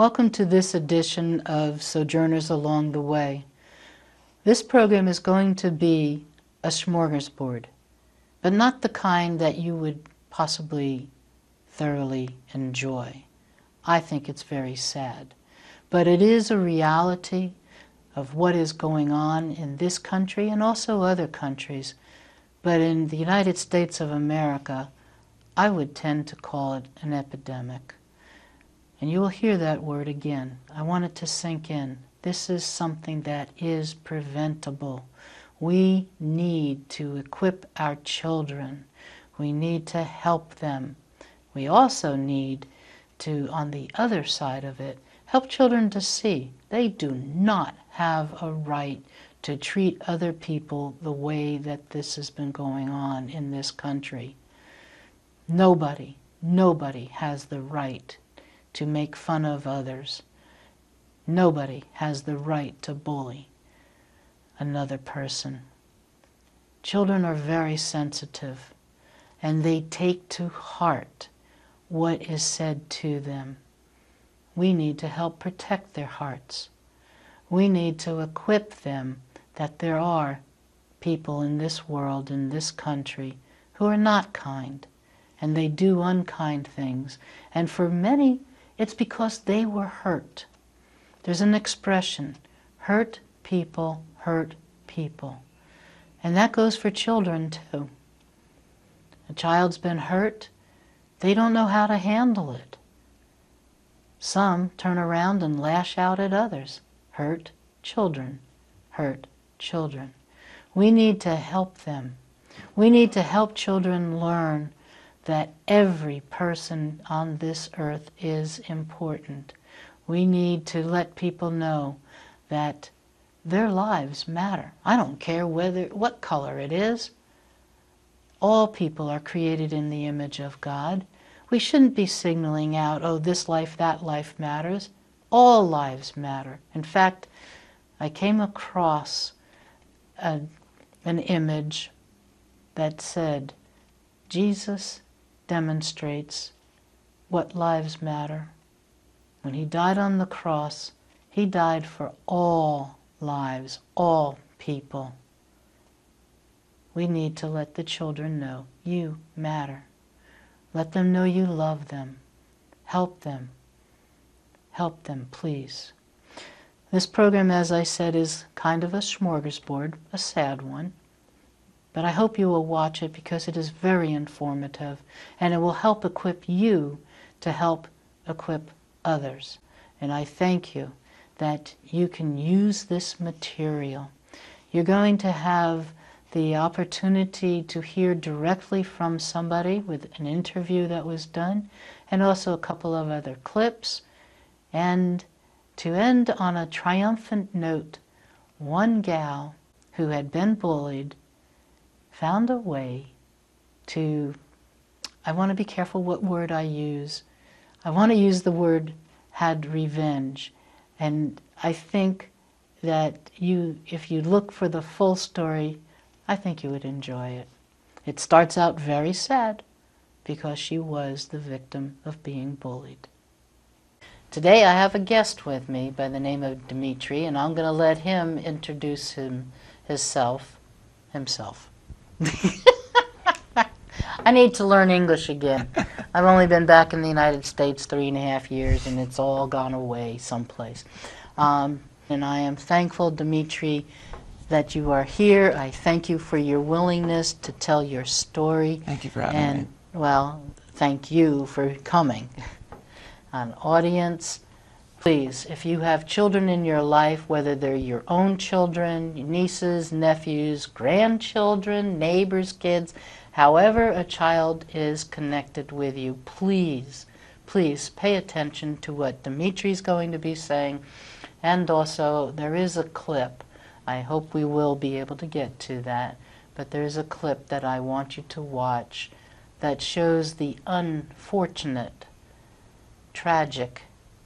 Welcome to this edition of Sojourners Along the Way. This program is going to be a smorgasbord, but not the kind that you would possibly thoroughly enjoy. I think it's very sad, but it is a reality of what is going on in this country and also other countries. But in the United States of America, I would tend to call it an epidemic. And you will hear that word again. I want it to sink in. This is something that is preventable. We need to equip our children. We need to help them. We also need to, on the other side of it, help children to see they do not have a right to treat other people the way that this has been going on in this country. Nobody has the right to make fun of others. Nobody has the right to bully another person. Children are very sensitive, and they take to heart what is said to them. We need to help protect their hearts. We need to equip them that there are people in this world, in this country, who are not kind, and they do unkind things. And for many, it's because they were hurt. There's an expression, hurt people hurt people. And that goes for children too. A child's been hurt, they don't know how to handle it. Some turn around and lash out at others. Hurt children, hurt children. We need to help them. We need to help children learn that every person on this earth is important. We need to let people know that their lives matter. I don't care what color it is. All people are created in the image of God. We shouldn't be signaling out, oh, this life, that life matters. All lives matter. In fact, I came across an image that said, Jesus demonstrates what lives matter. When he died on the cross, he died for all lives, all people. We need to let the children know you matter. Let them know you love them. Help them. Help them, please. This program, as I said, is kind of a smorgasbord, a sad one. But I hope you will watch it because it is very informative, and it will help equip you to help equip others. And I thank you that you can use this material. You're going to have the opportunity to hear directly from somebody with an interview that was done, and also a couple of other clips. And to end on a triumphant note, one gal who had been bullied found a way to, I want to be careful what word I use. I want to use the word had revenge. And I think that if you look for the full story, I think you would enjoy it. It starts out very sad because she was the victim of being bullied. Today I have a guest with me by the name of Dimitri, and I'm going to let him introduce himself. I need to learn English again. I've only been back in the United States 3.5 years, and it's all gone away someplace. And I am thankful, Dimitri, that you are here. I thank you for your willingness to tell your story. Thank you for having me. Well, thank you for coming. An audience, please, if you have children in your life, whether they're your own children, nieces, nephews, grandchildren, neighbors, kids, however a child is connected with you, please pay attention to what Dimitri's going to be saying. And also, there is a clip. I hope we will be able to get to that. But there's a clip that I want you to watch that shows the unfortunate, tragic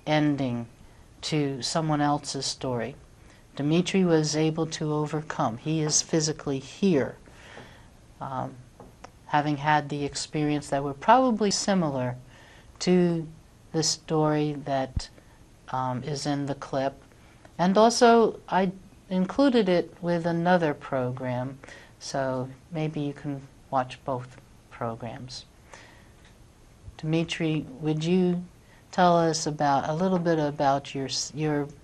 ending to someone else's story. Dimitri was able to overcome. He is physically here, having had the experience that were probably similar to the story that is in the clip. And also, I included it with another program, so maybe you can watch both programs. Dimitri, would you tell us about a little bit about your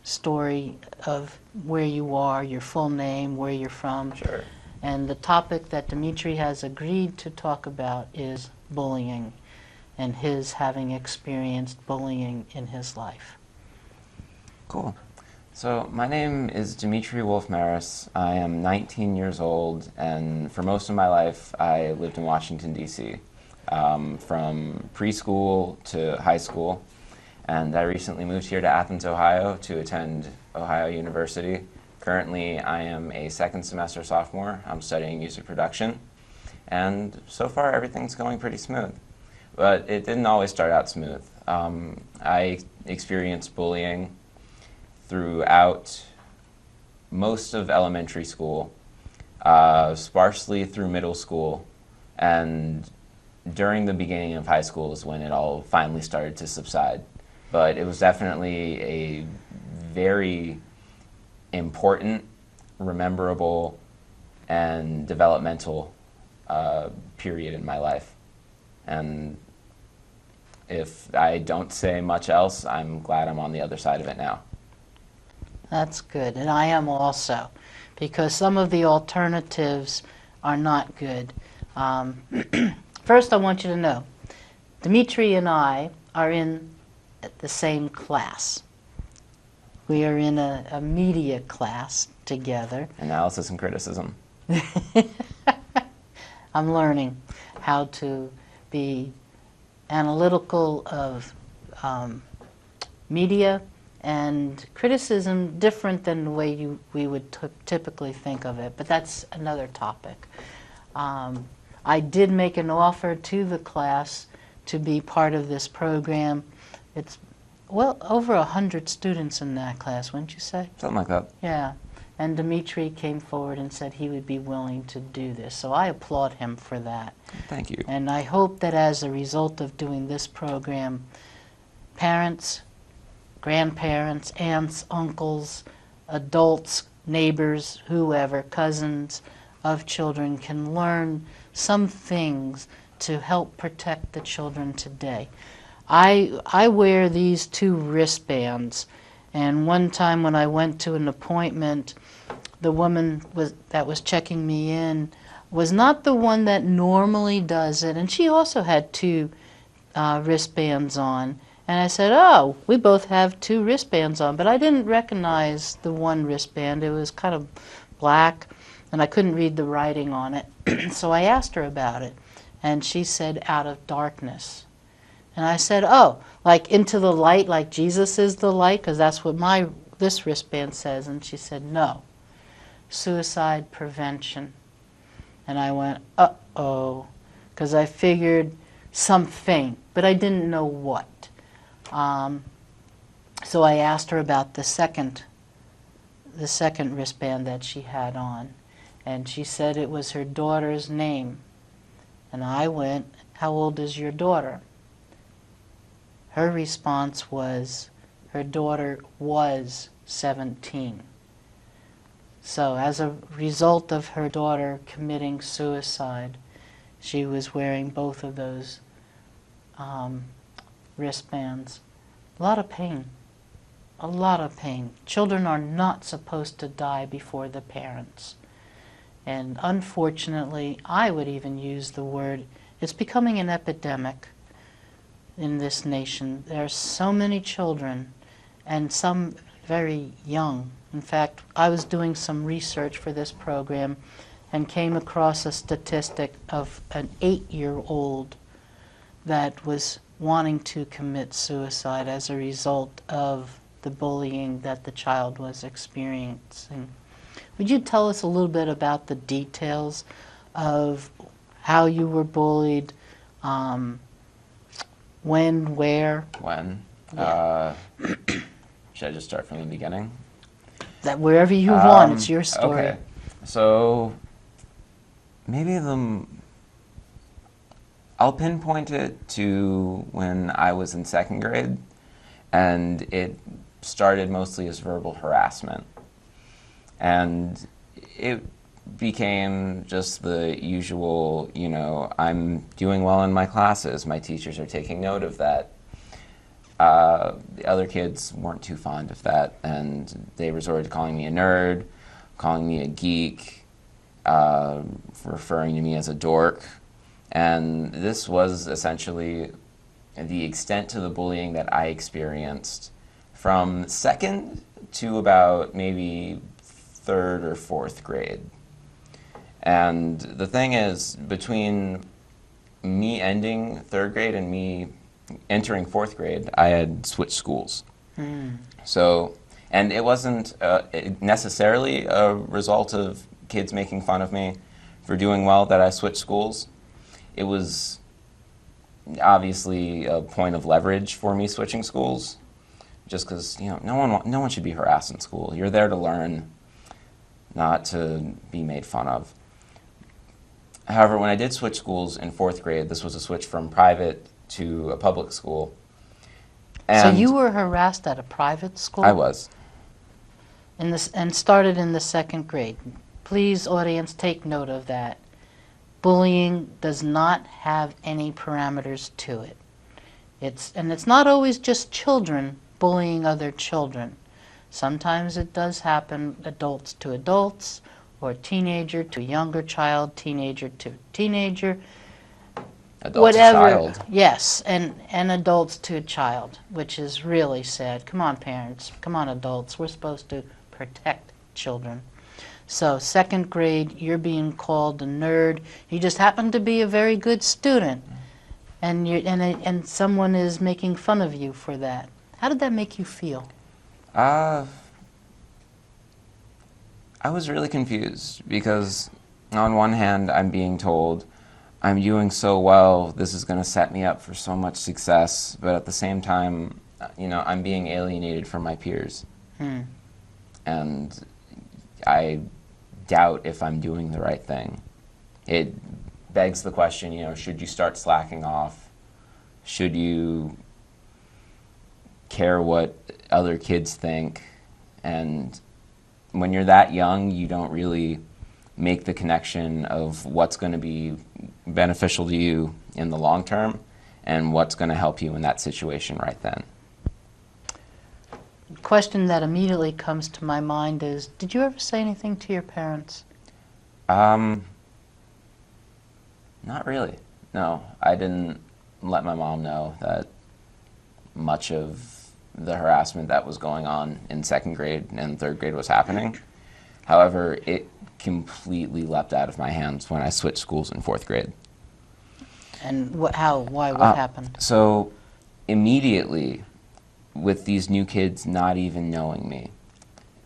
story of where you are, your full name, where you're from? Sure. And the topic that Dimitri has agreed to talk about is bullying, and his having experienced bullying in his life. Cool. So my name is Dimitri Wolf-Maris. I am 19 years old, and for most of my life I lived in Washington, D.C., from preschool to high school. And I recently moved here to Athens, Ohio to attend Ohio University. Currently I am a second semester sophomore. I'm studying music production, and so far everything's going pretty smooth. But it didn't always start out smooth. I experienced bullying throughout most of elementary school, sparsely through middle school, and during the beginning of high school is when it all finally started to subside. But it was definitely a very important, rememberable, and developmental period in my life. And if I don't say much else, I'm glad I'm on the other side of it now. That's good, and I am also, because some of the alternatives are not good. First, I want you to know, Dimitri and I are in the same class. We are in a media class together. Analysis and criticism. I'm learning how to be analytical of media and criticism, different than the way we would typically think of it, but that's another topic. I did make an offer to the class to be part of this program. It's, well, over 100 students in that class, wouldn't you say? Something like that. Yeah, and Dimitri came forward and said he would be willing to do this, so I applaud him for that. Thank you. And I hope that as a result of doing this program, parents, grandparents, aunts, uncles, adults, neighbors, whoever, cousins of children can learn some things to help protect the children today. I wear these two wristbands, and one time when I went to an appointment, the woman that was checking me in was not the one that normally does it, and she also had two wristbands on. And I said, oh, we both have two wristbands on, but I didn't recognize the one wristband. It was kind of black, and I couldn't read the writing on it. So I asked her about it, and she said, out of darkness. And I said, oh, like into the light, like Jesus is the light, because that's what this wristband says. And she said, no, suicide prevention. And I went, uh-oh, because I figured something, but I didn't know what. So I asked her about the second wristband that she had on, and she said it was her daughter's name. And I went, how old is your daughter? Her response was, her daughter was 17. So as a result of her daughter committing suicide, she was wearing both of those wristbands. A lot of pain. A lot of pain. Children are not supposed to die before the parents. And unfortunately, I would even use the word, it's becoming an epidemic in this nation. There are so many children, and some very young. In fact, I was doing some research for this program and came across a statistic of an 8-year-old that was wanting to commit suicide as a result of the bullying that the child was experiencing. Would you tell us a little bit about the details of how you were bullied, when, where? When? Yeah. Should I just start from the beginning? That wherever you want, it's your story. Okay. So maybe I'll pinpoint it to when I was in second grade, and it started mostly as verbal harassment. And it became just the usual, I'm doing well in my classes, my teachers are taking note of that. The other kids weren't too fond of that, and they resorted to calling me a nerd, calling me a geek, referring to me as a dork. And this was essentially the extent to the bullying that I experienced from second to about maybe third or fourth grade. And the thing is, between me ending third grade and me entering fourth grade, I had switched schools. So, and it wasn't necessarily a result of kids making fun of me for doing well that I switched schools. It was obviously a point of leverage for me switching schools, just because no one should be harassed in school. You're there to learn, not to be made fun of. However, when I did switch schools in fourth grade, this was a switch from private to a public school. And so you were harassed at a private school? I was. And started in the second grade. Please, audience, take note of that. Bullying does not have any parameters to it. It's not always just children bullying other children. Sometimes it does happen adults to adults, or teenager to younger child, teenager to teenager. Adult Whatever. to child. Yes, and adults to a child, which is really sad. Come on, parents. Come on, adults. We're supposed to protect children. So second grade, you're being called a nerd. You just happen to be a very good student, and someone is making fun of you for that. How did that make you feel? I was really confused because on one hand, I'm being told I'm doing so well, this is going to set me up for so much success, but at the same time, I'm being alienated from my peers. And I doubt if I'm doing the right thing. It begs the question, should you start slacking off? Should you care what other kids think? And when you're that young, you don't really make the connection of what's going to be beneficial to you in the long term and what's going to help you in that situation right then. The question that immediately comes to my mind is, did you ever say anything to your parents? Not really. No, I didn't let my mom know that much of the harassment that was going on in second grade and third grade was happening. However, it completely leapt out of my hands when I switched schools in fourth grade. And what happened? So immediately, with these new kids not even knowing me,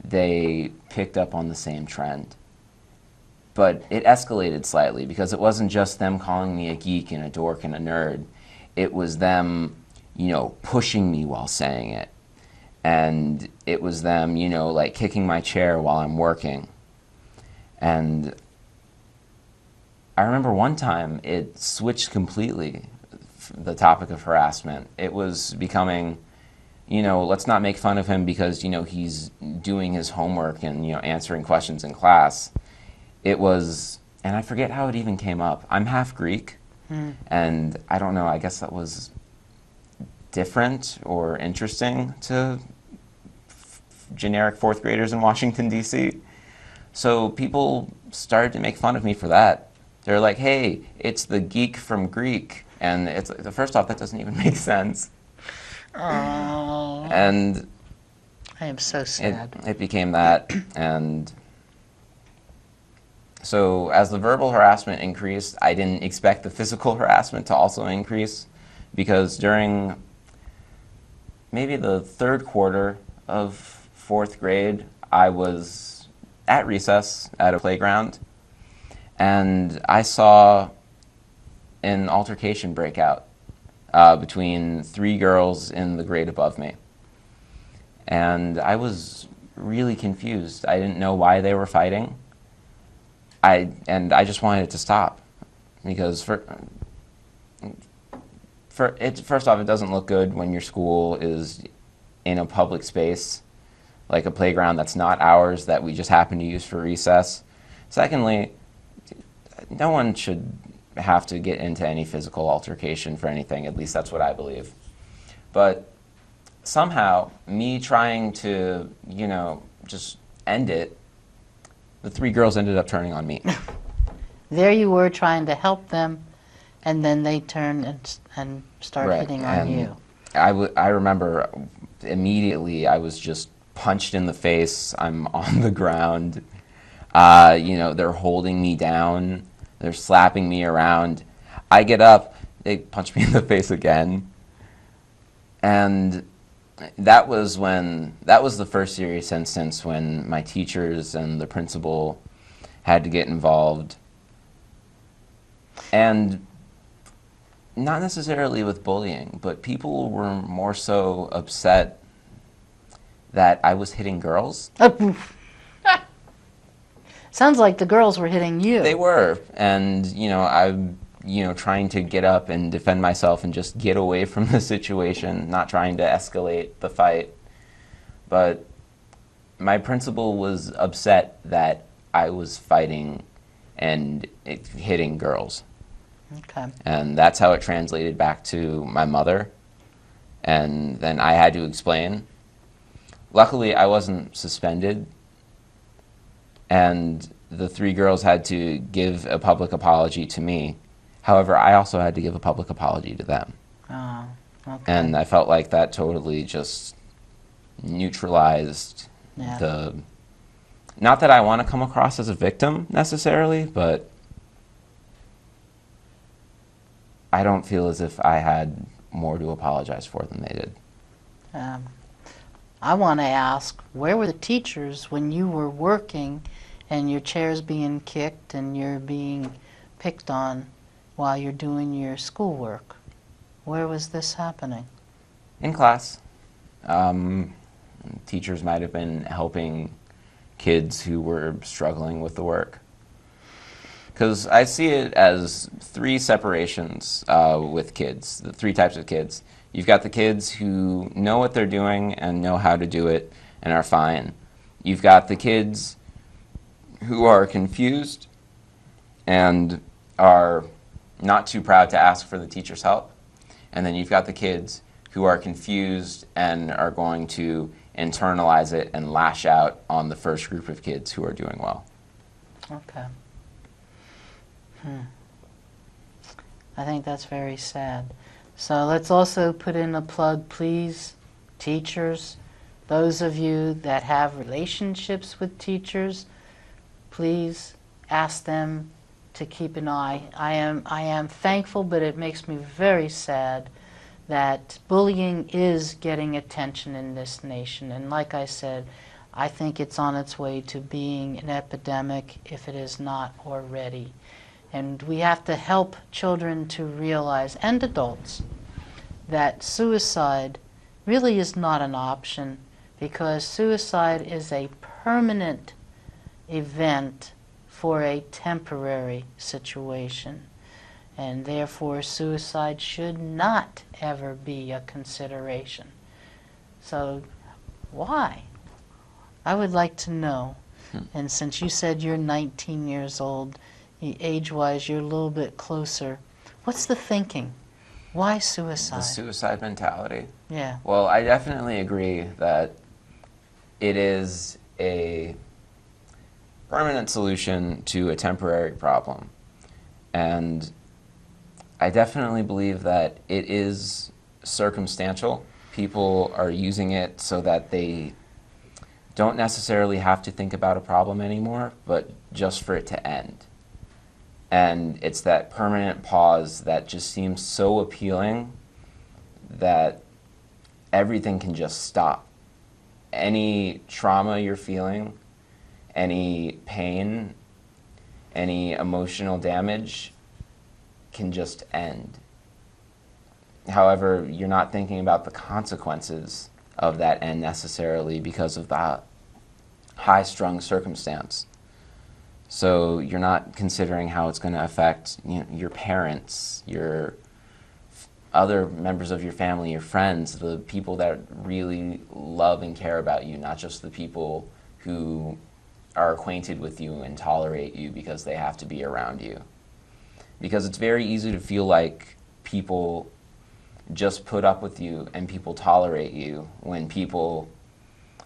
they picked up on the same trend. But it escalated slightly because it wasn't just them calling me a geek and a dork and a nerd. It was them, pushing me while saying it. And it was them, like kicking my chair while I'm working. And I remember one time it switched completely, the topic of harassment. It was becoming, let's not make fun of him because, he's doing his homework and, answering questions in class. It was, and I forget how it even came up. I'm half Greek, and I don't know, I guess that was different or interesting to generic fourth graders in Washington, D.C. So people started to make fun of me for that. They're like, hey, it's the geek from Greek. And it's like, first off, that doesn't even make sense. Oh. And I am so sad. It became that. And so as the verbal harassment increased, I didn't expect the physical harassment to also increase, because during maybe the third quarter of fourth grade, I was at recess at a playground, and I saw an altercation break out between 3 girls in the grade above me. And I was really confused. I didn't know why they were fighting. I just wanted it to stop, because first off, it doesn't look good when your school is in a public space, like a playground that's not ours that we just happen to use for recess. Secondly, no one should have to get into any physical altercation for anything, at least that's what I believe. But somehow, me trying to, just end it, the three girls ended up turning on me. There you were trying to help them, and then they turn and start Right, hitting on and you. I remember immediately I was just punched in the face. I'm on the ground. They're holding me down. They're slapping me around. I get up. They punch me in the face again. And that was the first serious instance when my teachers and the principal had to get involved. And not necessarily with bullying, but people were more so upset that I was hitting girls. Sounds like the girls were hitting you. They were, and I'm trying to get up and defend myself and just get away from the situation, not trying to escalate the fight. But my principal was upset that I was fighting and hitting girls. Okay. And that's how it translated back to my mother. And then I had to explain. Luckily, I wasn't suspended. And the three girls had to give a public apology to me. However, I also had to give a public apology to them. Oh, okay. And I felt like that totally just neutralized Yeah. Not that I want to come across as a victim necessarily, but I don't feel as if I had more to apologize for than they did. I want to ask, where were the teachers when you were working and your chair's being kicked and you're being picked on while you're doing your schoolwork? Where was this happening? In class. Teachers might have been helping kids who were struggling with the work. Because I see it as three separations with kids, the three types of kids. You've got the kids who know what they're doing and know how to do it and are fine. You've got the kids who are confused and are not too proud to ask for the teacher's help. And then you've got the kids who are confused and are going to internalize it and lash out on the first group of kids who are doing well. Okay. I think that's very sad. So let's also put in a plug, please, teachers, those of you that have relationships with teachers, please ask them to keep an eye. I am thankful, but it makes me very sad that bullying is getting attention in this nation. And like I said, I think it's on its way to being an epidemic if it is not already. And we have to help children to realize, and adults, that suicide really is not an option, because suicide is a permanent event for a temporary situation. And therefore, suicide should not ever be a consideration. So, why? I would like to know. And since you said you're 19 years old, age-wise, you're a little bit closer. What's the thinking? Why suicide? The suicide mentality. Yeah. Well, I definitely agree that it is a permanent solution to a temporary problem. And I definitely believe that it is circumstantial. People are using it so that they don't necessarily have to think about a problem anymore, but just for it to end. And it's that permanent pause that just seems so appealing that everything can just stop. Any trauma you're feeling, any pain, any emotional damage can just end. However, you're not thinking about the consequences of that end necessarily because of the high-strung circumstance. So you're not considering how it's going to affect your parents, your other members of your family, your friends, the people that really love and care about you, not just the people who are acquainted with you and tolerate you because they have to be around you. Because it's very easy to feel like people just put up with you and people tolerate you when people,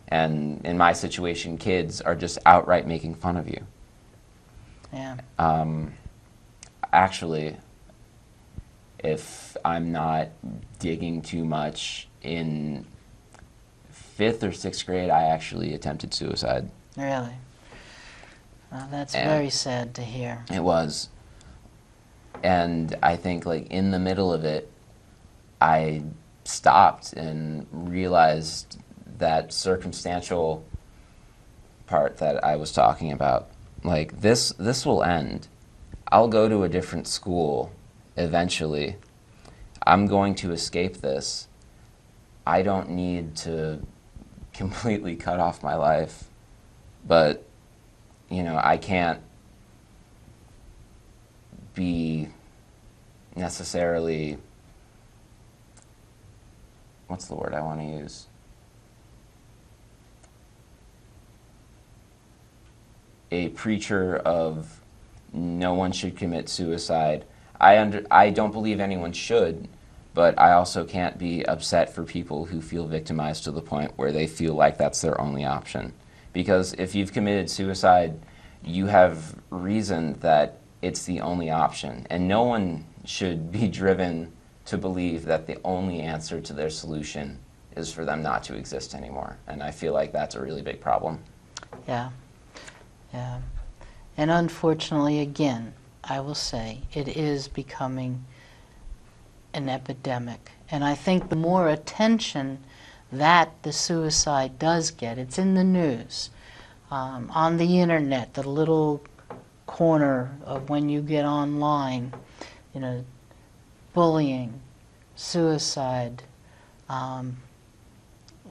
and in my situation, kids, are just outright making fun of you. Yeah. Actually, if I'm not digging too much, in 5th or 6th grade, I actually attempted suicide. Really? Well, that's And very sad to hear. it was. And I think, like, in the middle of it, I stopped and realized that circumstantial part that I was talking about. Like, this will end. I'll go to a different school eventually. I'm going to escape this. I don't need to completely cut off my life. But, you know, I can't be necessarily, what's the word I want to use? A preacher of no one should commit suicide. I don't believe anyone should, but I also can't be upset for people who feel victimized to the point where they feel like that's their only option. Because if you've committed suicide, you have reasoned that it's the only option, and no one should be driven to believe that the only answer to their solution is for them not to exist anymore. And I feel like that's a really big problem. Yeah. Yeah. And unfortunately, again, I will say, it is becoming an epidemic. And I think the more attention that the suicide does get, it's in the news, on the internet, the little corner of when you get online, you know, bullying, suicide.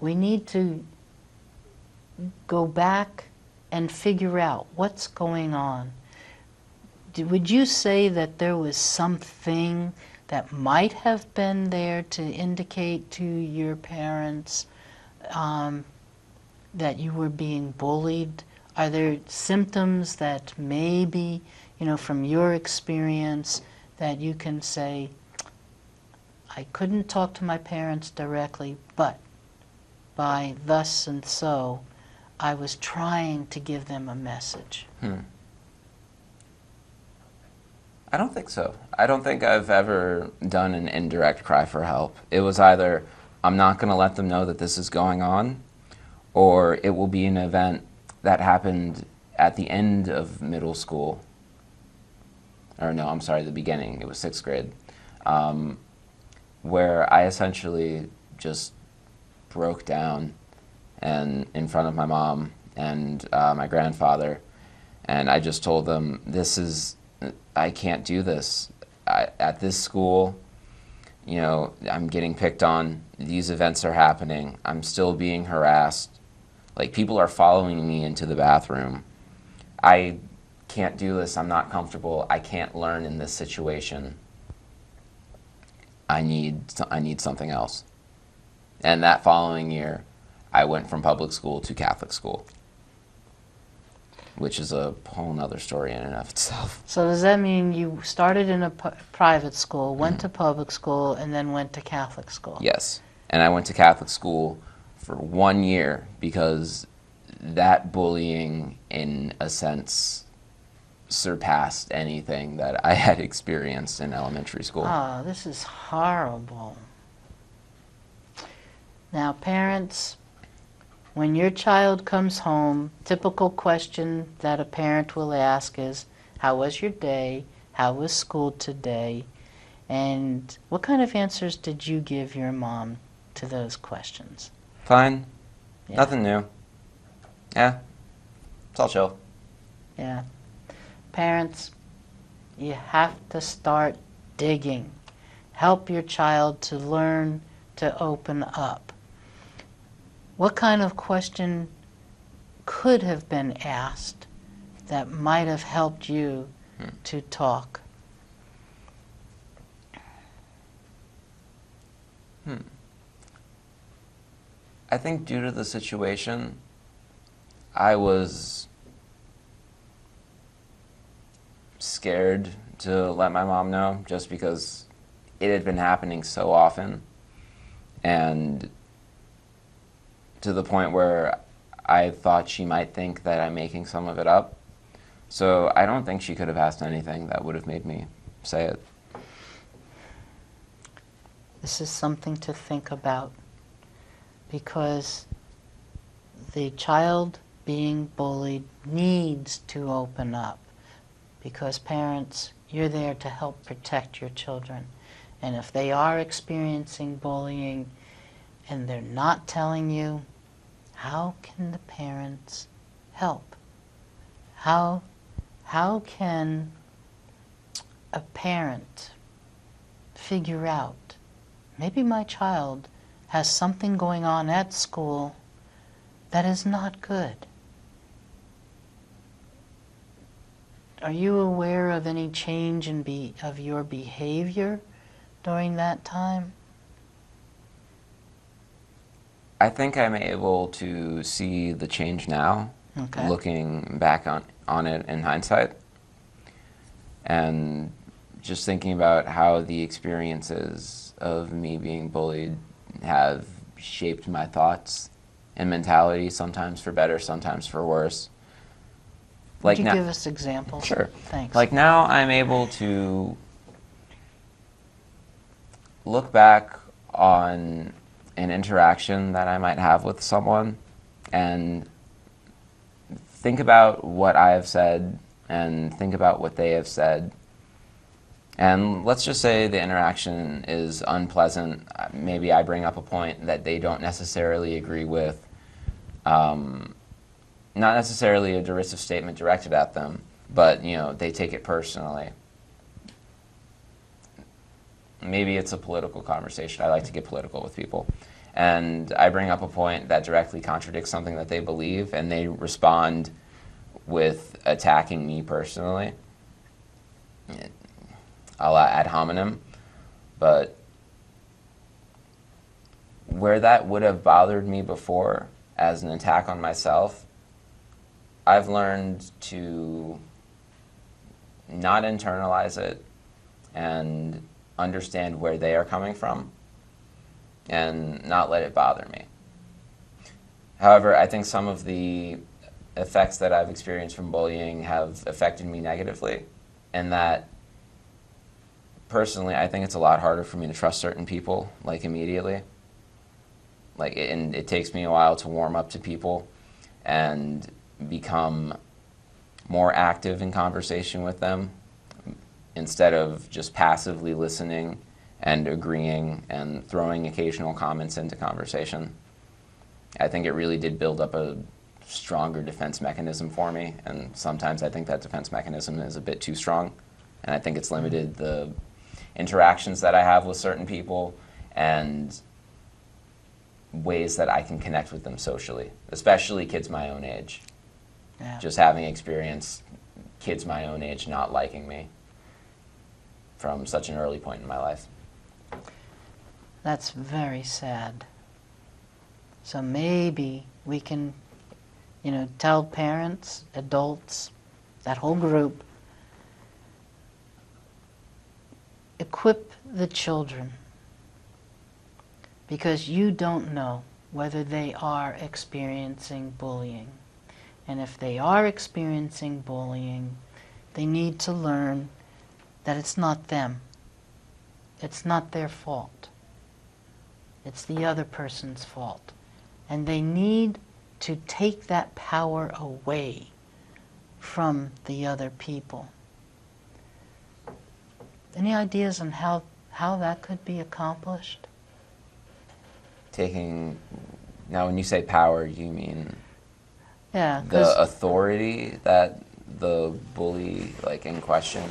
We need to go back and figure out what's going on. Would you say that there was something that might have been there to indicate to your parents that you were being bullied? Are there symptoms that maybe, you know, from your experience, that you can say, I couldn't talk to my parents directly, but by thus and so, I was trying to give them a message? I don't think so. I don't think I've ever done an indirect cry for help. It was either, I'm not going to let them know that this is going on, or it will be an event that happened at the end of middle school. Or no, I'm sorry, the beginning. It was 6th grade. Where I essentially just broke down and in front of my mom and my grandfather, and I just told them, I can't do this. At this school, you know, I'm getting picked on. These events are happening. I'm still being harassed. Like, people are following me into the bathroom. I can't do this. I'm not comfortable. I can't learn in this situation. I need something else. And that following year, I went from public school to Catholic school, which is a whole nother story in and of itself. So does that mean you started in a private school, went to public school, and then went to Catholic school? Yes. And I went to Catholic school for 1 year because that bullying, in a sense, surpassed anything that I had experienced in elementary school. Oh, this is horrible. Now, parents, when your child comes home, typical question that a parent will ask is, how was your day? How was school today? And what kind of answers did you give your mom to those questions? Fine. Yeah. Nothing new. Yeah. It's all chill. Yeah. Parents, you have to start digging. Help your child to learn to open up. What kind of question could have been asked that might have helped you to talk? I think due to the situation, I was scared to let my mom know just because it had been happening so often, and to the point where I thought she might think that I'm making some of it up. So I don't think she could have asked anything that would have made me say it. This is something to think about, because the child being bullied needs to open up, because parents, you're there to help protect your children. And if they are experiencing bullying and they're not telling you, how can the parents help? How can a parent figure out, maybe my child has something going on at school that is not good? Are you aware of any change of your behavior during that time? I think I'm able to see the change now, Okay. looking back on it in hindsight, and just thinking about how the experiences of me being bullied have shaped my thoughts and mentality, sometimes for better, sometimes for worse. Would you give us examples? Sure. Thanks. Like now I'm able to look back on an interaction that I might have with someone and think about what I have said and think about what they have said. And let's just say the interaction is unpleasant. Maybe I bring up a point that they don't necessarily agree with. Not necessarily a derisive statement directed at them, but they take it personally. Maybe it's a political conversation. I like to get political with people. And I bring up a point that directly contradicts something that they believe, and they respond with attacking me personally, a la ad hominem. But where that would have bothered me before as an attack on myself, I've learned to not internalize it and understand where they are coming from and not let it bother me. However, I think some of the effects that I've experienced from bullying have affected me negatively, and that personally I think it's a lot harder for me to trust certain people, like immediately. And it takes me a while to warm up to people and become more active in conversation with them instead of just passively listening and agreeing and throwing occasional comments into conversation. I think it really did build up a stronger defense mechanism for me, and sometimes I think that defense mechanism is a bit too strong, and I think it's limited the interactions that I have with certain people and ways that I can connect with them socially, especially kids my own age. Yeah. Just having experienced kids my own age not liking me from such an early point in my life. That's very sad. So maybe we can, tell parents, adults, that whole group, equip the children, because you don't know whether they are experiencing bullying. And if they are experiencing bullying, they need to learn that it's not them. It's not their fault. It's the other person's fault. And they need to take that power away from the other people. Any ideas on how that could be accomplished? Now when you say power, you mean Yeah, the authority that the bully, in question,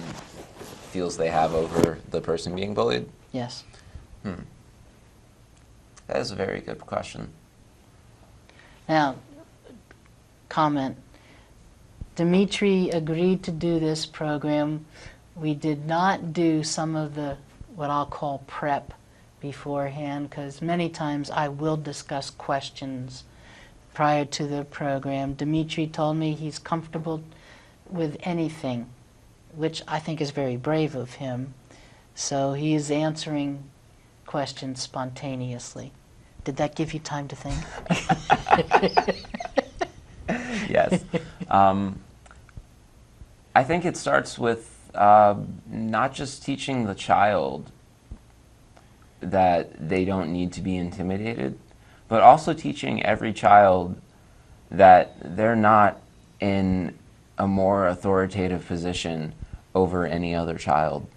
feels they have over the person being bullied? yes. That is a very good question. Now, comment. Dimitri agreed to do this program. We did not do some of the, what I'll call prep, beforehand, because many times I will discuss questions prior to the program. Dimitri told me he's comfortable with anything, which I think is very brave of him. So he is answering questions spontaneously. Did that give you time to think? Yes. I think it starts with not just teaching the child that they don't need to be intimidated, but also teaching every child that they're not in a more authoritative position over any other child.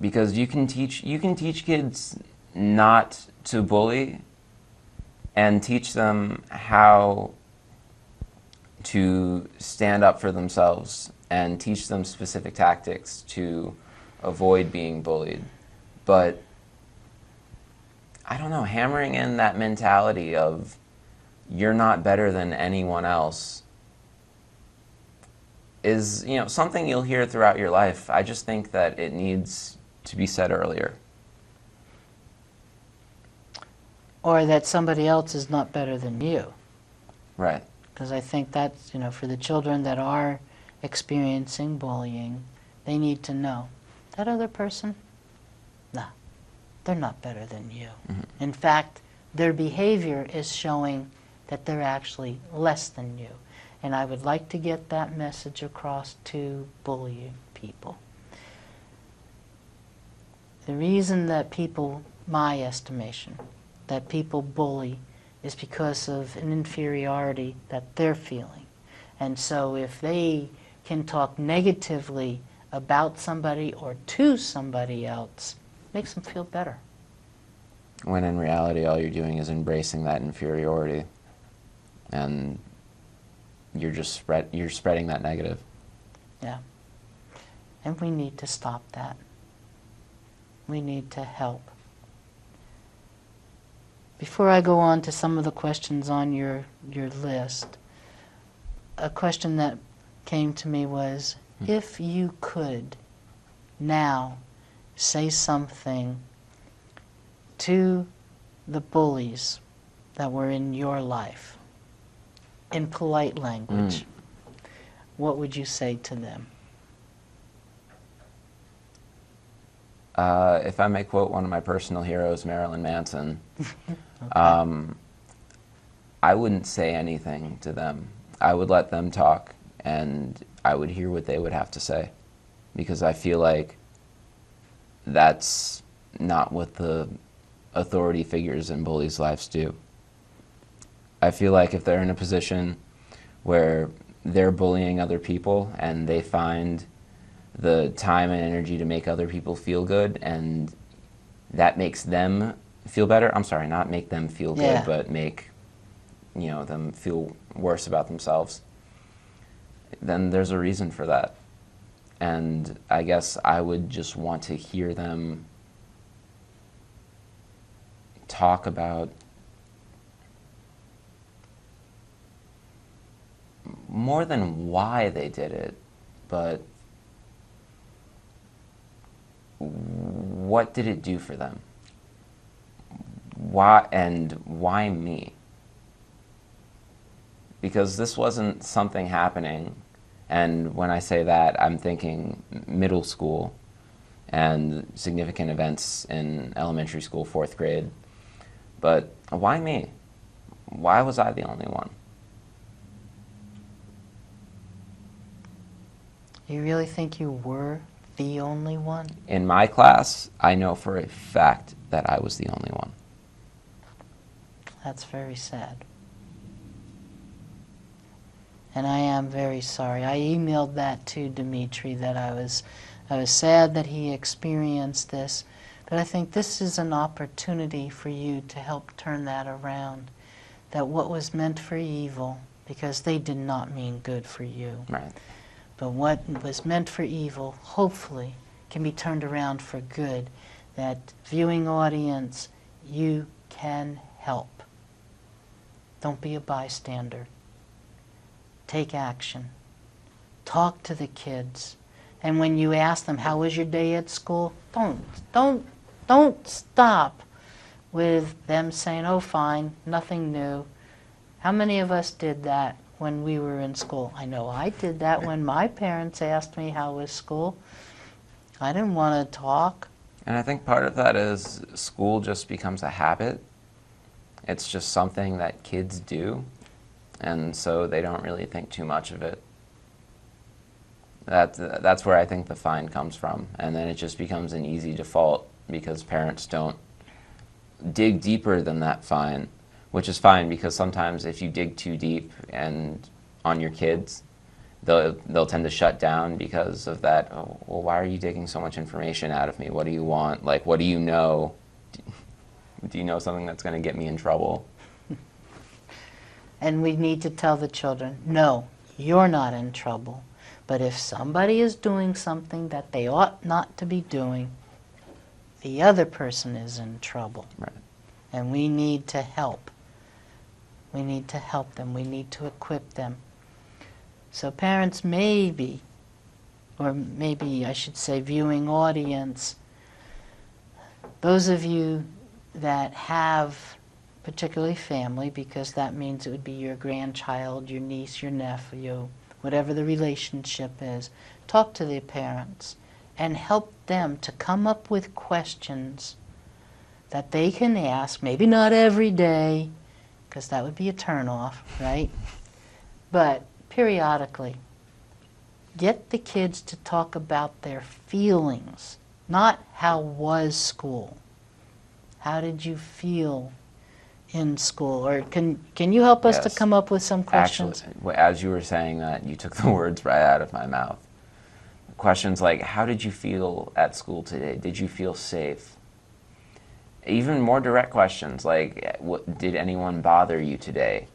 Because you can teach kids not to bully and teach them how to stand up for themselves and teach them specific tactics to avoid being bullied. But I don't know, hammering in that mentality of you're not better than anyone else is, you know, something you'll hear throughout your life. I just think that it needs to be said earlier. Or that somebody else is not better than you. Right. Because I think that's, you know, for the children that are experiencing bullying, they need to know that other person, nah, they're not better than you. Mm-hmm. In fact, their behavior is showing that they're actually less than you. And I would like to get that message across to bullying people. The reason that people, my estimation, that people bully is because of an inferiority that they're feeling. And so if they can talk negatively about somebody or to somebody else, it makes them feel better. When in reality, all you're doing is embracing that inferiority, and you're spreading that negative. Yeah. And we need to stop that. We need to help. Before I go on to some of the questions on your list, a question that came to me was, if you could now say something to the bullies that were in your life in polite language, what would you say to them? If I may quote one of my personal heroes, Marilyn Manson, Okay. I wouldn't say anything to them. I would let them talk, and I would hear what they would have to say, because I feel like that's not what the authority figures in bullies' lives do. I feel like if they're in a position where they're bullying other people and they find the time and energy to make other people feel good, and that makes them feel better. I'm sorry, not make them feel good, Yeah. but make, you know, them feel worse about themselves. Then there's a reason for that. And I guess I would just want to hear them talk about more than why they did it, but what did it do for them? Why, and why me? Because this wasn't something happening, and when I say that, I'm thinking middle school and significant events in elementary school, 4th grade. But why me? Why was I the only one? You really think you were the only one? In my class, I know for a fact that I was the only one. That's very sad. And I am very sorry. I emailed that to Dimitri, that I was sad that he experienced this, but I think this is an opportunity for you to help turn that around. That what was meant for evil, because they did not mean good for you, Right. but what was meant for evil, hopefully, can be turned around for good. That viewing audience, you can help. Don't be a bystander. Take action. Talk to the kids. And when you ask them, how was your day at school? Don't Don't stop with them saying, oh, fine, nothing new. How many of us did that when we were in school? I know I did that when my parents asked me how was school. I didn't want to talk. And I think part of that is school just becomes a habit. It's just something that kids do, and so they don't really think too much of it. That's where I think the fine comes from, and then it just becomes an easy default because parents don't dig deeper than that fine, which is fine because sometimes if you dig too deep and on your kids, they'll tend to shut down because of that. Oh, well, why are you digging so much information out of me? What do you want? Like, what do you know? Do you know something that's going to get me in trouble? And we need to tell the children, no, you're not in trouble. But if somebody is doing something that they ought not to be doing, the other person is in trouble. Right. And we need to help. We need to help them. We need to equip them. So parents maybe, or maybe I should say viewing audience, those of you that have particularly family, because that means it would be your grandchild, your niece, your nephew, whatever the relationship is, talk to the parents and help them to come up with questions that they can ask, maybe not every day, because that would be a turnoff, right? But periodically, get the kids to talk about their feelings, not how was school. How did you feel in school? Or can you help us to Yes. come up with some questions? Actually, as you were saying that, you took the words right out of my mouth. Questions like, how did you feel at school today? Did you feel safe? Even more direct questions like, did anyone bother you today?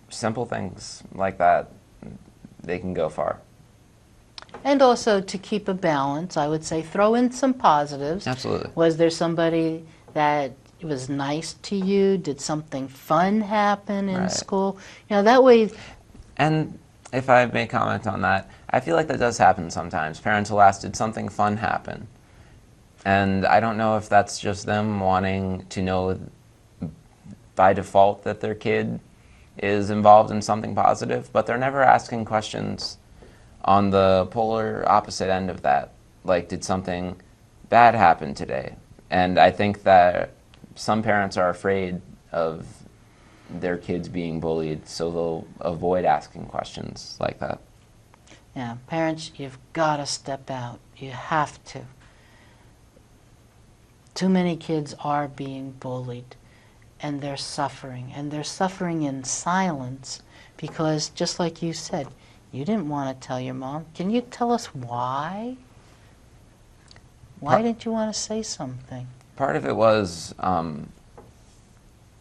Simple things like that, they can go far. And also to keep a balance, I would say throw in some positives. Absolutely. Was there somebody that was nice to you? Did something fun happen in Right. school? You know, that way. And if I may comment on that, I feel like that does happen sometimes. Parents will ask, did something fun happen? And I don't know if that's just them wanting to know by default that their kid is involved in something positive, but they're never asking questions on the polar opposite end of that. Like, did something bad happen today? And I think that some parents are afraid of their kids being bullied, so they'll avoid asking questions like that. Yeah, parents, you've got to step out. You have to. Too many kids are being bullied, and they're suffering in silence because, just like you said, you didn't want to tell your mom. Can you tell us why? Why didn't you want to say something? Part of it was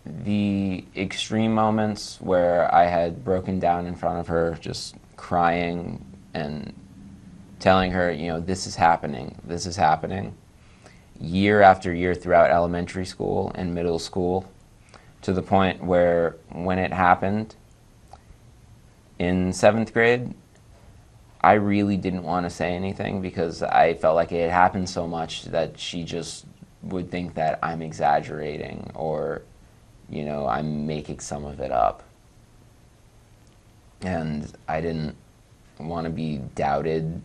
the extreme moments where I had broken down in front of her, just crying and telling her, you know, this is happening, year after year throughout elementary school and middle school, to the point where when it happened in 7th grade, I really didn't want to say anything because I felt like it had happened so much that she just would think that I'm exaggerating or, you know, I'm making some of it up. And I didn't want to be doubted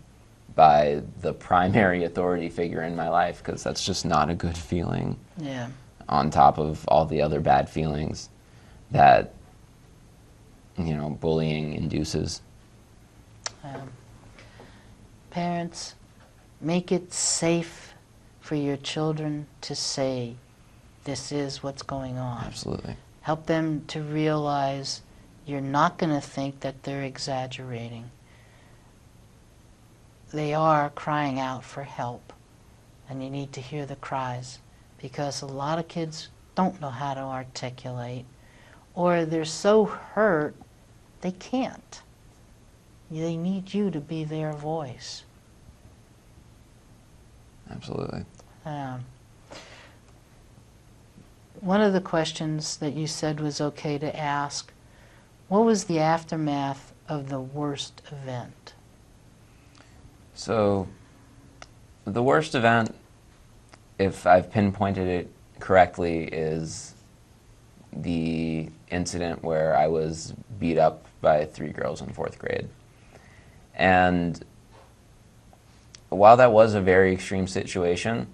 by the primary authority figure in my life because that's just not a good feeling. Yeah. On top of all the other bad feelings that, you know, bullying induces. Parents, make it safe for your children to say, this is what's going on. Absolutely. Help them to realize you're not going to think that they're exaggerating. They are crying out for help, and you need to hear the cries, because a lot of kids don't know how to articulate, or they're so hurt they can't. They need you to be their voice. Absolutely. One of the questions that you said was okay to ask, what was the aftermath of the worst event? So The worst event, if I've pinpointed it correctly, is the incident where I was beat up by 3 girls in 4th grade. And while that was a very extreme situation,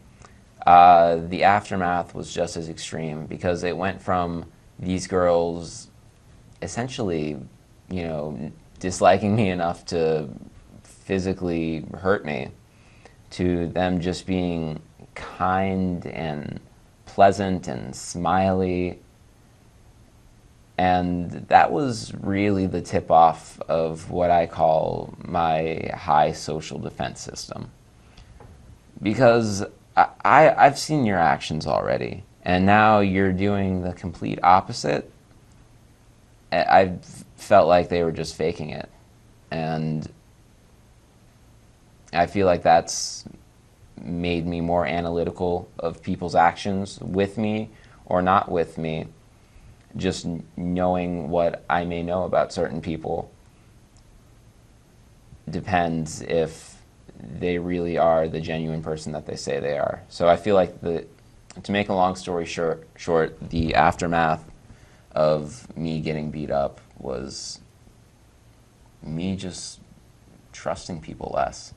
the aftermath was just as extreme, because it went from these girls essentially, disliking me enough to physically hurt me, to them just being kind and pleasant and smiley. And that was really the tip-off of what I call my high social defense system. Because I've seen your actions already, and now you're doing the complete opposite. I felt like they were just faking it. And I feel like that's made me more analytical of people's actions with me or not with me. Just knowing what I may know about certain people depends if they really are the genuine person that they say they are. So I feel like to make a long story short, the aftermath of me getting beat up was me just trusting people less.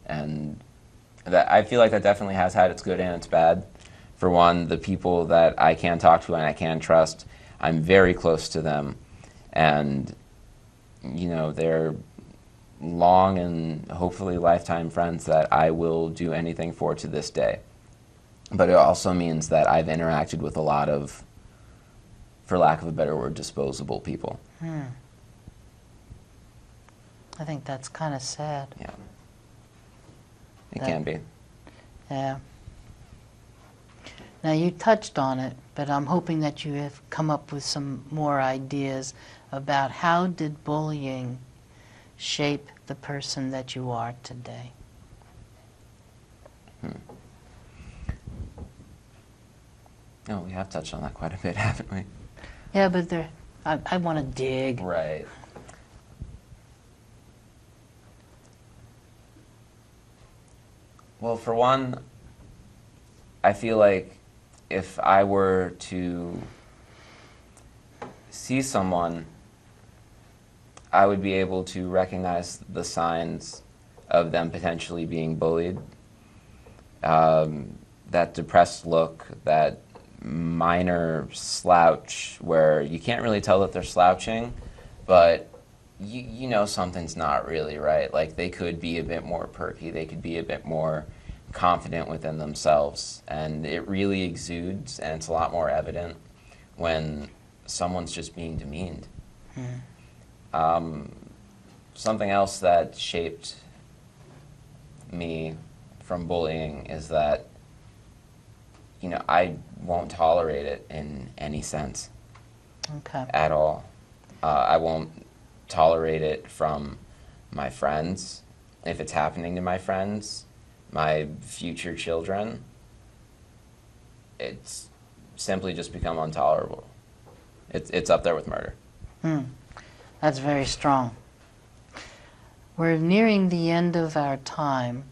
And that, I feel like that definitely has had its good and its bad. For one, the people that I can talk to and I can trust, I'm very close to them. And, they're long and hopefully lifetime friends that I will do anything for to this day. But it also means that I've interacted with a lot of, for lack of a better word, disposable people. I think that's kind of sad. Yeah. It can be. Yeah. Now, you touched on it, but I'm hoping that you have come up with some more ideas about how did bullying shape the person that you are today? Oh, we have touched on that quite a bit, haven't we? Yeah, but I want to dig. Right. Well, for one, I feel like if I were to see someone, I would be able to recognize the signs of them potentially being bullied. That depressed look, that minor slouch where you can't really tell that they're slouching, but you know something's not really right. Like, they could be a bit more perky, they could be a bit more confident within themselves, and it really exudes, and it's a lot more evident when someone's just being demeaned. Something else that shaped me from bullying is that, I won't tolerate it in any sense. Okay. At all. I won't tolerate it from my friends. If it's happening to my friends, my future children, it's simply just become intolerable. It's up there with murder. That's very strong. We're nearing the end of our time.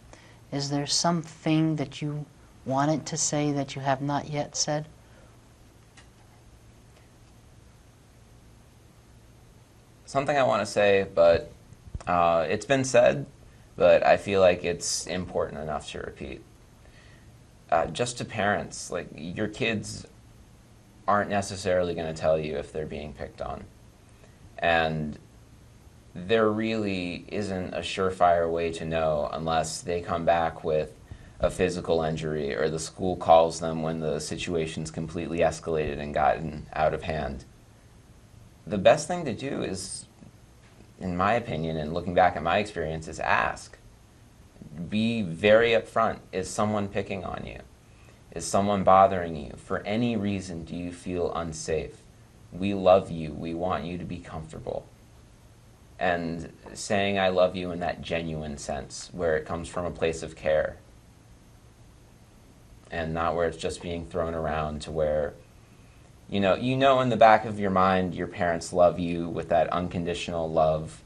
Is there something that you wanted to say that you have not yet said? Something I want to say, but it's been said, but I feel like it's important enough to repeat. Just to parents, like, your kids aren't necessarily going to tell you if they're being picked on. And there really isn't a surefire way to know unless they come back with a physical injury or the school calls them when the situation's completely escalated and gotten out of hand. The best thing to do is, in my opinion, and looking back at my experience, is ask. Be very upfront. Is someone picking on you? Is someone bothering you? For any reason, do you feel unsafe? We love you. We want you to be comfortable. And saying I love you in that genuine sense, where it comes from a place of care, and not where it's just being thrown around to where, you know in the back of your mind your parents love you with that unconditional love,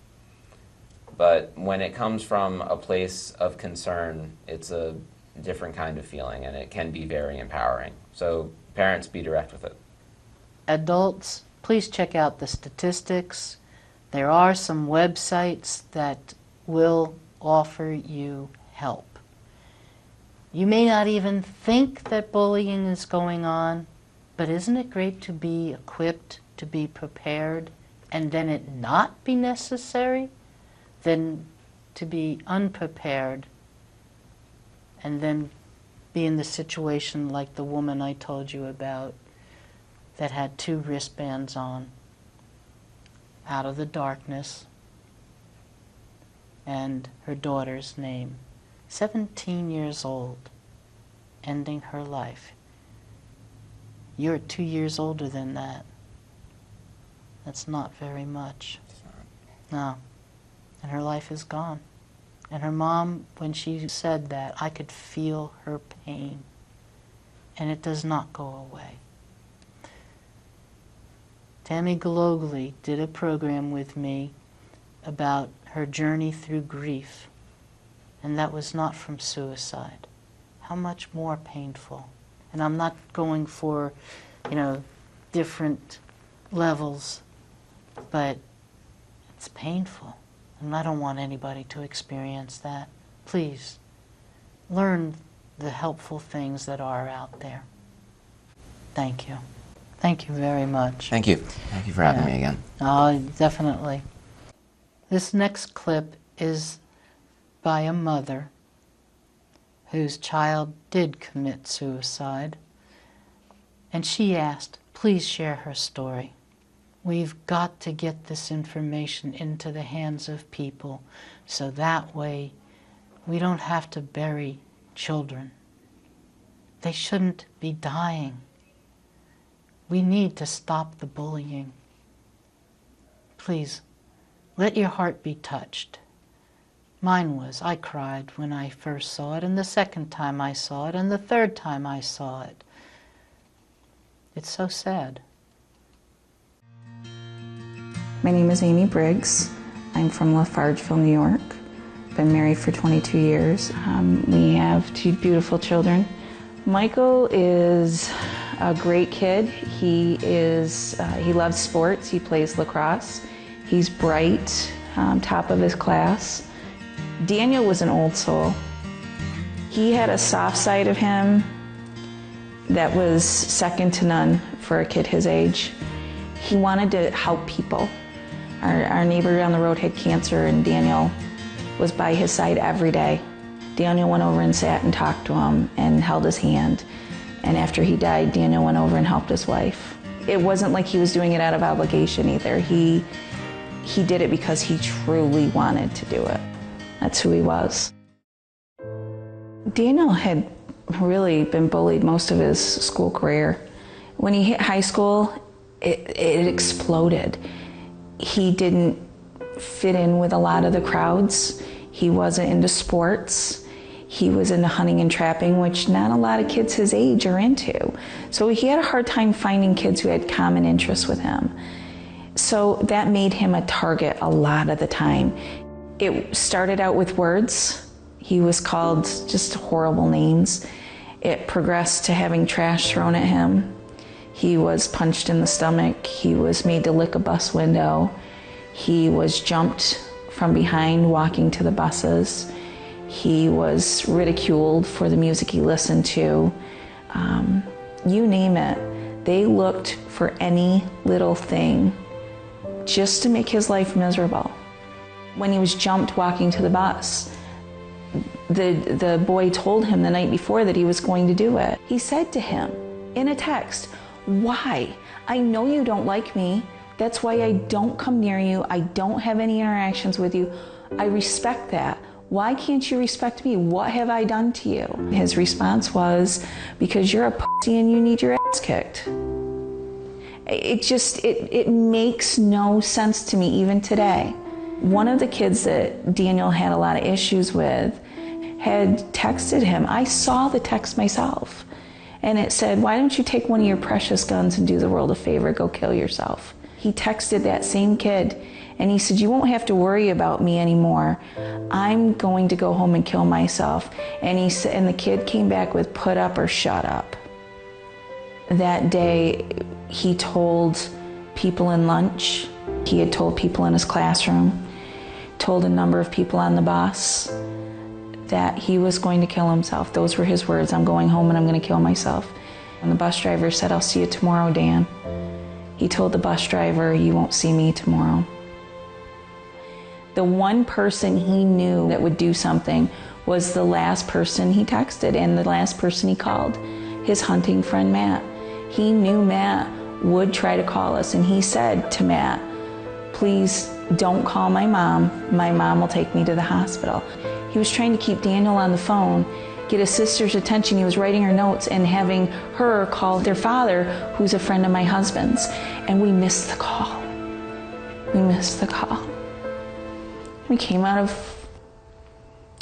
But when it comes from a place of concern, it's a different kind of feeling, and it can be very empowering. So parents, be direct with it. Adults, please check out the statistics. There are some websites that will offer you help. You may not even think that bullying is going on, but isn't it great to be equipped, to be prepared, and then it not be necessary? Than to be unprepared and then be in the situation like the woman I told you about that had 2 wristbands on out of the darkness and her daughter's name. 17 years old, ending her life. You're 2 years older than that. That's not very much. No. And her life is gone. And her mom, when she said that, I could feel her pain. And it does not go away. Tammy Galogly did a program with me about her journey through grief. And that was not from suicide. How much more painful. And I'm not going for, different levels, but it's painful. And I don't want anybody to experience that. Please, learn the helpful things that are out there. Thank you. Thank you very much. Thank you. Thank you for having me again. Oh, definitely. This next clip is by a mother whose child did commit suicide. And she asked, please share her story. We've got to get this information into the hands of people so that way we don't have to bury children. They shouldn't be dying. We need to stop the bullying. Please, let your heart be touched. Mine was. I cried when I first saw it, and the second time I saw it, and the third time I saw it. It's so sad. My name is Amy Briggs. I'm from Lafargeville, New York. Been married for 22 years. We have 2 beautiful children. Michael is a great kid. He loves sports. He plays lacrosse. He's bright, top of his class. Daniel was an old soul. He had a soft side of him that was second to none for a kid his age. He wanted to help people. Our neighbor down the road had cancer, and Daniel was by his side every day. Daniel went over and sat and talked to him and held his hand. And after he died, Daniel went over and helped his wife. It wasn't like he was doing it out of obligation either. He did it because he truly wanted to do it. That's who he was. Daniel had really been bullied most of his school career. When he hit high school, it exploded. He didn't fit in with a lot of the crowds. He wasn't into sports. He was into hunting and trapping, which not a lot of kids his age are into. So he had a hard time finding kids who had common interests with him. So that made him a target a lot of the time. It started out with words. He was called just horrible names. It progressed to having trash thrown at him. He was punched in the stomach. He was made to lick a bus window. He was jumped from behind walking to the buses. He was ridiculed for the music he listened to. You name it. They looked for any little thing just to make his life miserable. When he was jumped walking to the bus, the boy told him the night before that he was going to do it. He said to him in a text, "Why? I know you don't like me. That's why I don't come near you. I don't have any interactions with you. I respect that. Why can't you respect me? What have I done to you?" His response was, "Because you're a pussy and you need your ass kicked." It makes no sense to me even today. One of the kids that Daniel had a lot of issues with had texted him. I saw the text myself. And it said, "Why don't you take one of your precious guns and do the world a favor, go kill yourself?" He texted that same kid And he said, you won't have to worry about me anymore. I'm going to go home and kill myself. And he said, and the kid came back with, put up or shut up. That day, he told people in lunch, he had told people in his classroom, told a number of people on the bus that he was going to kill himself. Those were his words, I'm going home and I'm going to kill myself. And the bus driver said, I'll see you tomorrow, Dan. He told the bus driver, you won't see me tomorrow. The one person he knew that would do something was the last person he texted and the last person he called, his hunting friend, Matt. He knew Matt would try to call us, and he said to Matt, please don't call my mom. My mom will take me to the hospital. He was trying to keep Daniel on the phone, get his sister's attention. He was writing her notes and having her call their father, who's a friend of my husband's. And we missed the call. We missed the call. We came out of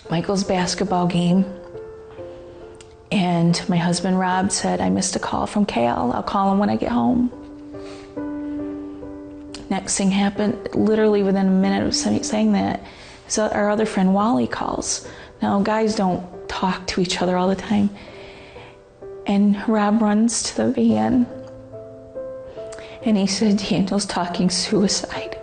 Michael's basketball game, and my husband Rob said, I missed a call from Cal. I'll call him when I get home. Next thing happened, literally within a minute of saying that, so our other friend Wally calls. Now, guys don't talk to each other all the time. And Rob runs to the van, and he said, Daniel's talking suicide.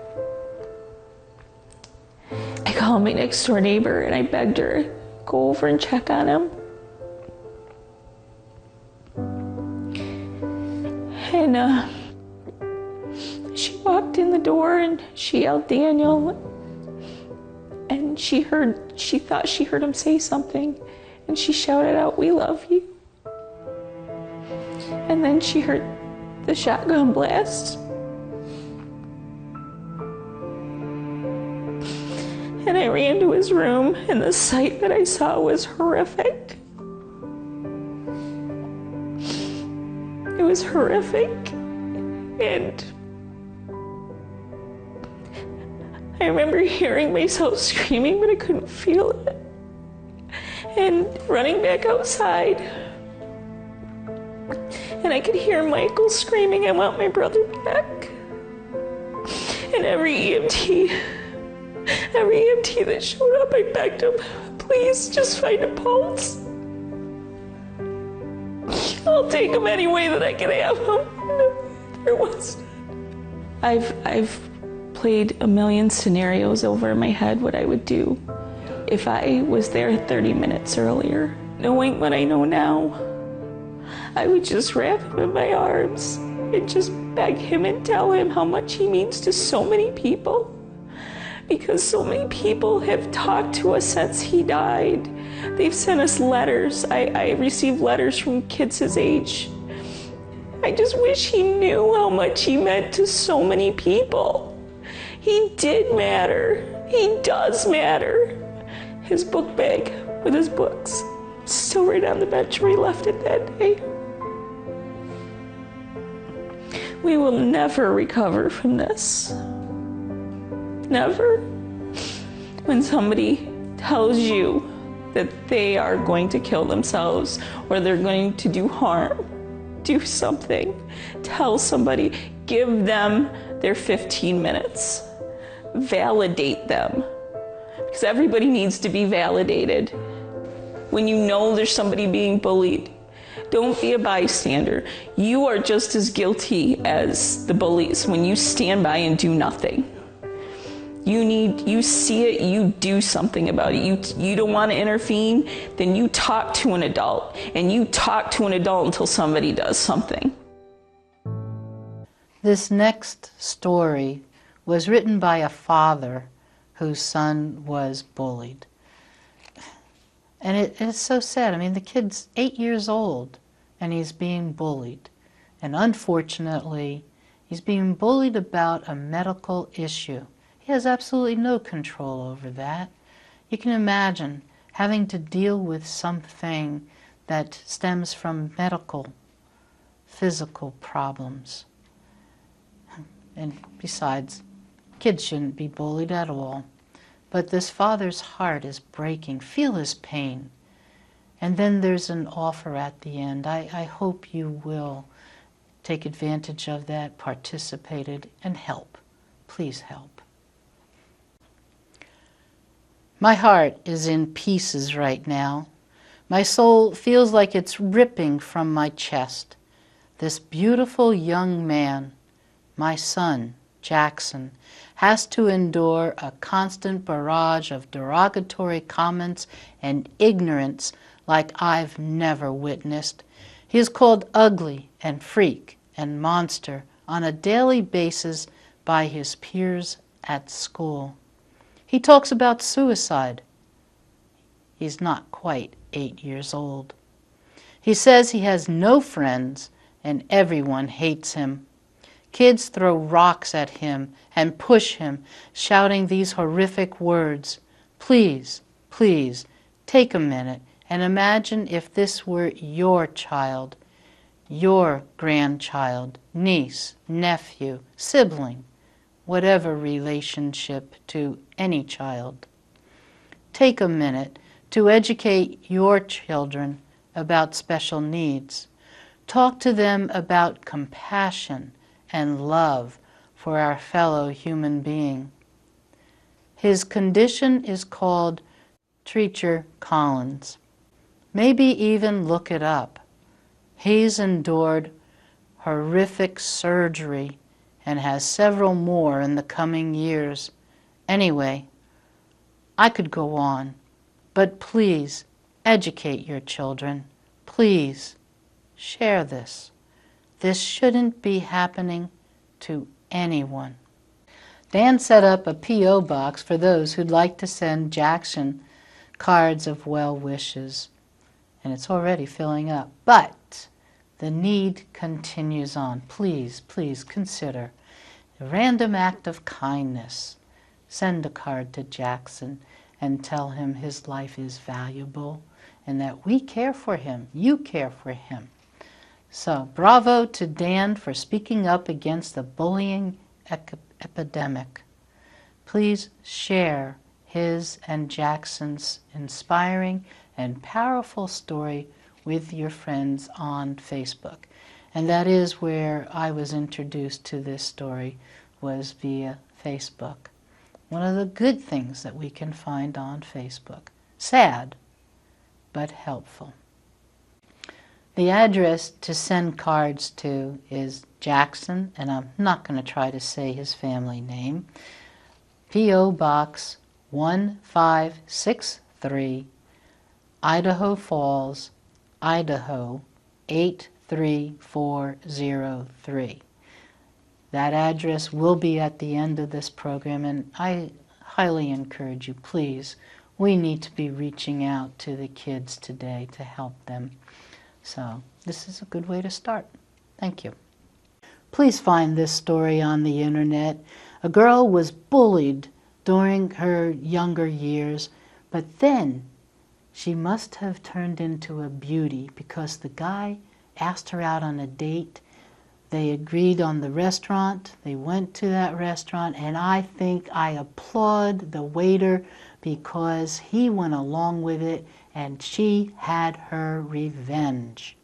I called my next door neighbor, and I begged her to go over and check on him. And she walked in the door and she yelled, Daniel. And she thought she heard him say something. And she shouted out, we love you. And then she heard the shotgun blast. And I ran to his room, and the sight that I saw was horrific. It was horrific, and I remember hearing myself screaming, but I couldn't feel it, and running back outside. And I could hear Michael screaming, I want my brother back. And every EMT that showed up, I begged him, please just find a pulse. I'll take him any way that I can have him. There was. I've played a million scenarios over in my head what I would do if I was there 30 minutes earlier. Knowing what I know now, I would just wrap him in my arms and just beg him and tell him how much he means to so many people. Because so many people have talked to us since he died. They've sent us letters. I received letters from kids his age. I just wish he knew how much he meant to so many people. He did matter. He does matter. His book bag with his books, still right on the bench where he left it that day. We will never recover from this. Never. When somebody tells you that they are going to kill themselves or they're going to do harm, do something. Tell somebody, give them their 15 minutes. Validate them. Because everybody needs to be validated. When you know there's somebody being bullied, don't be a bystander. You are just as guilty as the bullies when you stand by and do nothing. You see it, you do something about it. You don't want to intervene, then you talk to an adult. And you talk to an adult until somebody does something. This next story was written by a father whose son was bullied. And it's so sad. I mean, the kid's 8 years old and he's being bullied. And unfortunately, he's being bullied about a medical issue. He has absolutely no control over that. You can imagine having to deal with something that stems from medical, physical problems. And besides, kids shouldn't be bullied at all. But this father's heart is breaking. Feel his pain. And then there's an offer at the end. I hope you will take advantage of that, participate, and help. Please help. My heart is in pieces right now. My soul feels like it's ripping from my chest. This beautiful young man, my son, Jackson, has to endure a constant barrage of derogatory comments and ignorance like I've never witnessed. He is called ugly and freak and monster on a daily basis by his peers at school. He talks about suicide. He's not quite 8 years old. He says he has no friends and everyone hates him. Kids throw rocks at him and push him, shouting these horrific words. Please, please, take a minute and imagine if this were your child, your grandchild, niece, nephew, sibling, whatever relationship to any child. Take a minute to educate your children about special needs. Talk to them about compassion and love for our fellow human being. His condition is called Treacher Collins. Maybe even look it up. He's endured horrific surgery and has several more in the coming years. Anyway, I could go on, but please educate your children. Please share this. This shouldn't be happening to anyone. Dan set up a P.O. box for those who'd like to send Jackson cards of well wishes, and it's already filling up. But the need continues on. Please, please consider a random act of kindness. Send a card to Jackson and tell him his life is valuable and that we care for him. You care for him. So, bravo to Dan for speaking up against the bullying epidemic. Please share his and Jackson's inspiring and powerful story with your friends on Facebook. And that is where I was introduced to this story, was via Facebook. One of the good things that we can find on Facebook. Sad, but helpful. The address to send cards to is Jackson, and I'm not going to try to say his family name, P.O. Box 1563, Idaho Falls, Idaho 83403. That address will be at the end of this program, and I highly encourage you, please, we need to be reaching out to the kids today to help them. So this is a good way to start. Thank you. Please find this story on the internet. A girl was bullied during her younger years, but then she must have turned into a beauty because the guy asked her out on a date. They agreed on the restaurant. They went to that restaurant, and I think I applaud the waiter because he went along with it and she had her revenge.